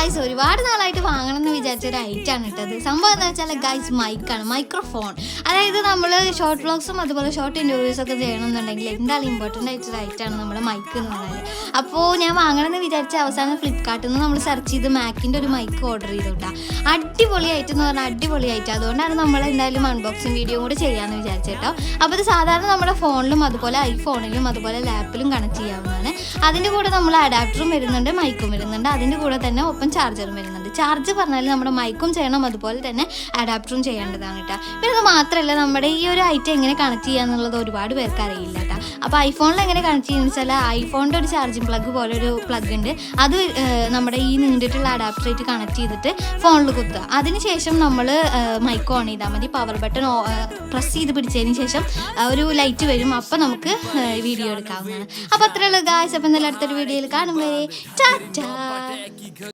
Guys ഒരുപാട് നാളായിട്ട് വാങ്ങണം എന്ന് വിചാരിച്ച ഒരു ഐറ്റാണ് ഇട്ടത്. സംഭവം എന്താ വെച്ചാൽ ഗൈസ് മൈക്കാണ്, മൈക്രോഫോൺ. അതായത് നമ്മൾ ഷോർട്ട് വ്ളോഗ്സും അതുപോലെ ഷോർട്ട് ഇൻ്റർവ്യൂസൊക്കെ ചെയ്യണമെന്നുണ്ടെങ്കിൽ എന്തായാലും ഇമ്പോർട്ടൻ്റ് ആയിട്ടൊരു ഐറ്റാണ് നമ്മുടെ മൈക്ക് എന്ന് പറഞ്ഞാൽ. അപ്പോൾ ഞാൻ വാങ്ങണമെന്ന് വിചാരിച്ച അവസാനം ഫ്ലിപ്കാർട്ടിൽ നിന്ന് നമ്മൾ സെർച്ച് ചെയ്ത് മാക്കിൻ്റെ ഒരു മൈക്ക് ഓർഡർ ചെയ്തോട്ടാ. അടിപൊളിയായിട്ട് എന്ന് പറഞ്ഞാൽ അടിപൊളിയായിട്ട്. അതുകൊണ്ടാണ് നമ്മൾ എന്തായാലും അൺബോക്സിങ് വീഡിയോ കൂടെ ചെയ്യാമെന്ന് വിചാരിച്ചേട്ടോ. അപ്പോൾ ഇത് സാധാരണ നമ്മുടെ ഫോണിലും അതുപോലെ ഐഫോണിലും അതുപോലെ ലാപ്പിലും കണക്ട് ചെയ്യാവുന്നതാണ്. അതിൻ്റെ കൂടെ നമ്മൾ അഡാപ്റ്ററും വരുന്നുണ്ട്, മൈക്കും വരുന്നുണ്ട്. അതിൻ്റെ കൂടെ തന്നെ ഒപ്പം ചാർജറും വരുന്നുണ്ട്. ചാർജ് പറഞ്ഞാൽ നമ്മുടെ മൈക്കും ചെയ്യണം, അതുപോലെ തന്നെ അഡാപ്റ്ററും ചെയ്യേണ്ടതാണ് കേട്ടോ. പിന്നെ അത് മാത്രമല്ല, നമ്മുടെ ഈ ഒരു ഐറ്റം എങ്ങനെ കണക്ട് ചെയ്യുക എന്നുള്ളത് ഒരുപാട് പേർക്ക് അറിയില്ല കേട്ടോ. അപ്പോൾ ഐഫോണിൽ എങ്ങനെ കണക്ട് ചെയ്യുന്നത് വെച്ചാൽ ഐഫോണിൻ്റെ ഒരു ചാർജിങ് പ്ലഗ് പോലെ ഒരു പ്ലഗ് ഉണ്ട്. അത് നമ്മുടെ ഈ നീണ്ടിട്ടുള്ള അഡാപ്റ്ററായിട്ട് കണക്ട് ചെയ്തിട്ട് ഫോണിൽ കുത്തുക. അതിനുശേഷം നമ്മൾ മൈക്ക് ഓൺ ചെയ്താൽ മതി. പവർ ബട്ടൺ പ്രസ് ചെയ്ത് പിടിച്ചതിന് ശേഷം ഒരു ലൈറ്റ് വരും. അപ്പോൾ നമുക്ക് വീഡിയോ എടുക്കാവുന്നതാണ്. അപ്പോൾ അത്രയുള്ള ഗായ്സ്. അപ്പോൾ എന്തായാലും അടുത്തൊരു വീഡിയോയിൽ കാണുമ്പോൾ ടാറ്റാ.